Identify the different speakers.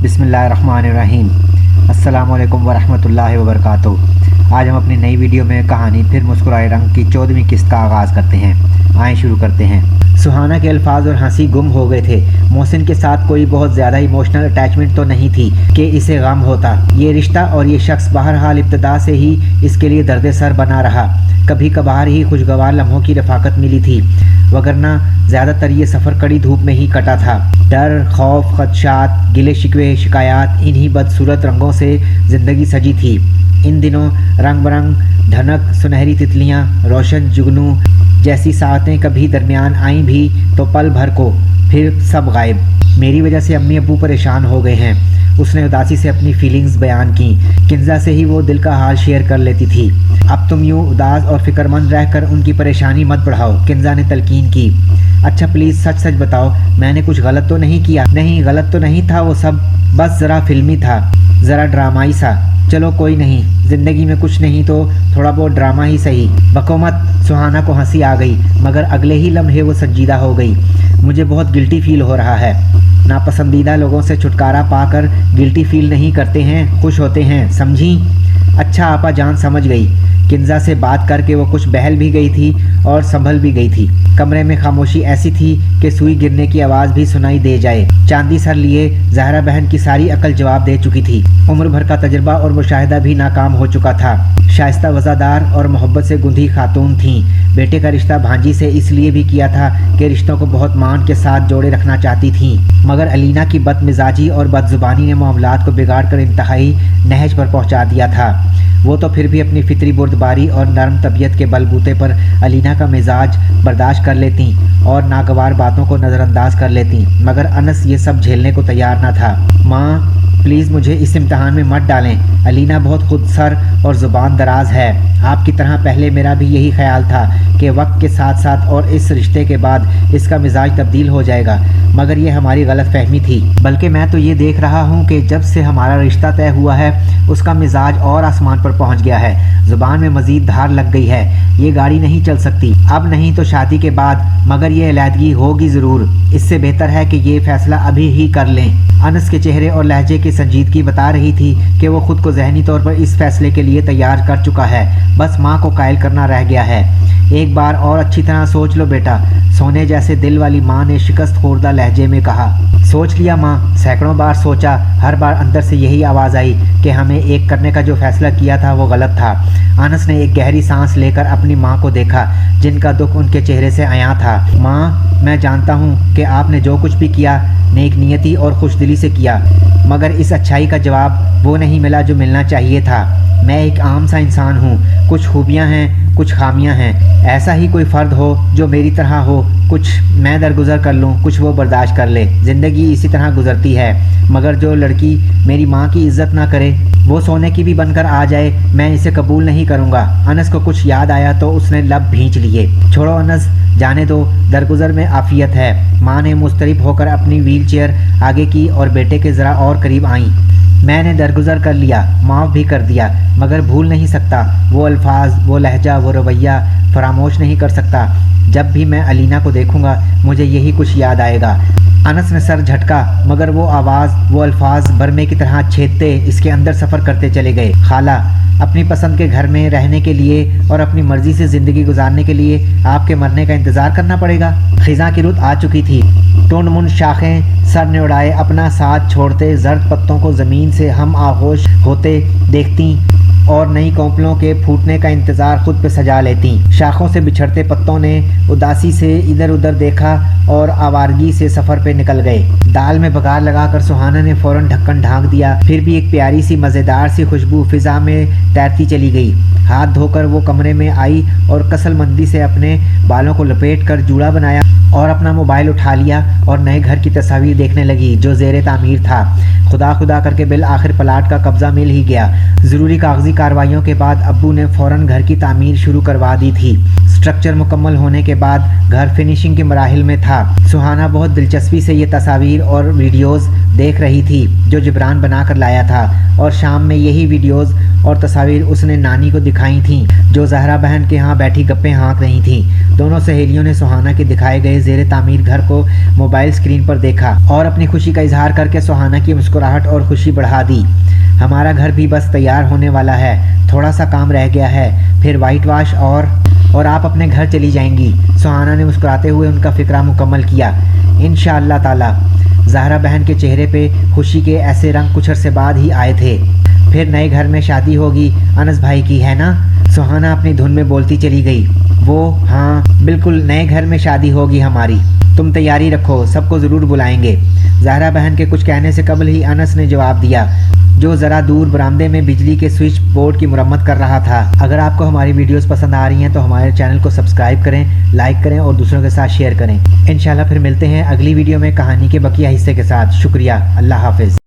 Speaker 1: बिस्मिल्लाहिर्रहमानिर्रहीम। अस्सलाम वालेकुम वरहमतुल्लाहि वबरकातुहू। आज हम अपनी नई वीडियो में कहानी फिर मुस्कुराए रंग की 14वीं किस्त का आगाज़ करते हैं। आए शुरू करते हैं। सुहाना के अल्फाज और हंसी गुम हो गए थे। मोहसिन के साथ कोई बहुत ज़्यादा इमोशनल अटैचमेंट तो नहीं थी कि इसे गम होता। ये रिश्ता और ये शख्स बहरहाल इब्तदा से ही इसके लिए दर्द सर बना रहा। कभी कभार ही खुशगवार लम्हों की रफ़ाकत मिली थी, वगरना ज़्यादातर ये सफ़र कड़ी धूप में ही कटा था। डर, खौफ, खदशात, गिले शिकवे, शिकायत, इन्हीं बदसूरत रंगों से ज़िंदगी सजी थी। इन दिनों रंग बरंग, ढनक, सुनहरी तितलियाँ, रोशन जुगनू जैसी साहतें कभी दरमियान आईं भी तो पल भर को, फिर सब गायब। मेरी वजह से अम्मी अब्बू परेशान हो गए हैं। उसने उदासी से अपनी फीलिंग्स बयान की। किंजा से ही वो दिल का हाल शेयर कर लेती थी। अब तुम यूँ उदास और फिक्रमंद रहकर उनकी परेशानी मत बढ़ाओ, किंजा ने तलकीन की। अच्छा प्लीज़ सच सच बताओ, मैंने कुछ गलत तो नहीं किया? नहीं, गलत तो नहीं था वो सब, बस ज़रा फिल्मी था, ज़रा ड्रामाई सा। चलो कोई नहीं, ज़िंदगी में कुछ नहीं तो थोड़ा बहुत ड्रामा ही सही। बको मत। सुहाना को हंसी आ गई, मगर अगले ही लम्हे वो संजीदा हो गई। मुझे बहुत गिल्टी फील हो रहा है। नापसंदीदा लोगों से छुटकारा पाकर गिल्टी फील नहीं करते हैं, खुश होते हैं, समझी? अच्छा आपा जान समझ गई। किंजा से बात करके वो कुछ बहल भी गई थी और संभल भी गई थी। कमरे में खामोशी ऐसी थी कि सुई गिरने की आवाज़ भी सुनाई दे जाए। चांदी सर लिए जहरा बहन की सारी अकल जवाब दे चुकी थी। उम्र भर का तजर्बा और मुशाहिदा भी नाकाम हो चुका था। शाइस्ता, वज़ादार और मोहब्बत से गुंधी खातून थीं। बेटे का रिश्ता भांजी से इसलिए भी किया था कि रिश्तों को बहुत मान के साथ जोड़े रखना चाहती थीं, मगर अलीना की बदमिजाजी और बदजुबानी ने मामलात को बिगाड़ कर इंतहाई नहज पर पहुंचा दिया था। वो तो फिर भी अपनी फितरी बुर्दबारी और नरम तबीयत के बलबूते पर अलीना का मिजाज बर्दाश्त कर लेती और नागवार बातों को नज़रअंदाज कर लेती, मगर अनस ये सब झेलने को तैयार न था। माँ प्लीज़ मुझे इस इम्तहान में मत डालें। अलीना बहुत खुदसर और ज़ुबान दराज है। आपकी तरह पहले मेरा भी यही ख्याल था कि वक्त के साथ साथ और इस रिश्ते के बाद इसका मिजाज तब्दील हो जाएगा, मगर ये हमारी गलत फहमी थी। बल्कि मैं तो ये देख रहा हूँ कि जब से हमारा रिश्ता तय हुआ है उसका मिजाज और आसमान पर पहुँच गया है। ज़ुबान में मज़ीद धार लग गई है। ये गाड़ी नहीं चल सकती, अब नहीं तो शादी के बाद, मगर ये अलहदगी होगी ज़रूर। इससे बेहतर है कि ये फ़ैसला अभी ही कर लें। अनस के चेहरे और लहजे की संजीदगी बता रही थी कि वो खुद को ज़हनी तौर पर इस फैसले के लिए तैयार कर चुका है, बस माँ को कायल करना रह गया है। एक बार और अच्छी तरह सोच लो बेटा, सोने जैसे दिल वाली माँ ने शिकस्त खोरदा लहजे में कहा। सोच लिया माँ, सैकड़ों बार सोचा, हर बार अंदर से यही आवाज़ आई कि हमें एक करने का जो फैसला किया था वो गलत था। अनस ने एक गहरी सांस लेकर अपनी माँ को देखा, जिनका दुख उनके चेहरे से आया था। माँ मैं जानता हूँ कि आपने जो कुछ भी किया नेक नियति और खुशदिली से किया, मगर इस अच्छाई का जवाब वो नहीं मिला जो मिलना चाहिए था। मैं एक आम सा इंसान हूँ, कुछ खूबियाँ हैं, कुछ खामियाँ हैं। ऐसा ही कोई फ़र्द हो जो मेरी तरह हो, कुछ मैं दरगुजर कर लूँ, कुछ वो बर्दाश्त कर ले। ज़िंदगी इसी तरह गुजरती है, मगर जो लड़की मेरी माँ की इज़्ज़त ना करे, वो सोने की भी बनकर आ जाए, मैं इसे कबूल नहीं करूँगा। अनस को कुछ याद आया तो उसने लब भींच लिए। छोड़ो अनस, जाने दो, दरगुजर में आफियत है। माँ ने मुस्तरिब होकर अपनी व्हील चेयर आगे की और बेटे के ज़रा और करीब आईं। मैंने दरगुजर कर लिया, माफ़ भी कर दिया, मगर भूल नहीं सकता। वो अल्फाज, वो लहजा, वो रवैया फरामोश नहीं कर सकता। जब भी मैं अलीना को देखूंगा मुझे यही कुछ याद आएगा। अनस ने सर झटका, मगर वो आवाज़, वो अल्फाज बरमे की तरह छेदते इसके अंदर सफ़र करते चले गए। खाला, अपनी पसंद के घर में रहने के लिए और अपनी मर्ज़ी से ज़िंदगी गुजारने के लिए आपके मरने का इंतज़ार करना पड़ेगा। ख़िज़ां की रुत आ चुकी थी। टुंड मुंड शाखें सर ने उड़ाए अपना साथ छोड़ते जर्द पत्तों को ज़मीन से हम आगोश होते देखती और नई कोंपलों के फूटने का इंतज़ार खुद पे सजा लेती। शाखों से बिछड़ते पत्तों ने उदासी से इधर उधर देखा और आवारगी से सफ़र पे निकल गए। दाल में बघार लगाकर सुहाना ने फ़ौरन ढक्कन ढांक दिया। फिर भी एक प्यारी सी मज़ेदार सी खुशबू फ़िज़ा में तैरती चली गई। हाथ धोकर वो कमरे में आई और कसलमंदी से अपने बालों को लपेट कर जूड़ा बनाया और अपना मोबाइल उठा लिया और नए घर की तस्वीर देखने लगी जो ज़ेरे तामीर था। खुदा खुदा करके बिल आखिर प्लाट का कब्ज़ा मिल ही गया। ज़रूरी कागजी कार्रवाइयों के बाद अब्बू ने फ़ौरन घर की तामीर शुरू करवा दी थी। स्ट्रक्चर मुकम्मल होने के बाद घर फिनिशिंग के मराहिल में था। सुहाना बहुत दिलचस्पी से ये तस्वीर और वीडियोस देख रही थी जो जिब्रान बना कर लाया था, और शाम में यही वीडियोस और तस्वीर उसने नानी को दिखाई थी जो जहरा बहन के यहाँ बैठी गप्पे हाँक रही थी। दोनों सहेलियों ने सुहाना के दिखाए गए ज़ेरे तामीर घर को मोबाइल स्क्रीन पर देखा और अपनी खुशी का इजहार करके सुहाना की मुस्कुराहट और खुशी बढ़ा दी। हमारा घर भी बस तैयार होने वाला है, थोड़ा सा काम रह गया है, फिर वाइट वाश और आप अपने घर चली जाएंगी। सुहाना ने मुस्कुराते हुए उनका फिक्रा मुकम्मल किया। इंशाअल्लाह ताला। ज़हरा बहन के चेहरे पे खुशी के ऐसे रंग कुछ अरसे बाद ही आए थे। फिर नए घर में शादी होगी अनस भाई की, है ना? सुहाना अपनी धुन में बोलती चली गई। वो हाँ बिल्कुल, नए घर में शादी होगी हमारी, तुम तैयारी रखो, सबको ज़रूर बुलाएंगे। ज़हरा बहन के कुछ कहने से कबल ही अनस ने जवाब दिया, जो ज़रा दूर बरामदे में बिजली के स्विच बोर्ड की मुरम्मत कर रहा था। अगर आपको हमारी वीडियोस पसंद आ रही हैं तो हमारे चैनल को सब्सक्राइब करें, लाइक करें और दूसरों के साथ शेयर करें। इंशाल्लाह फिर मिलते हैं अगली वीडियो में कहानी के बकिया हिस्से के साथ। शुक्रिया, अल्लाह हाफिज़।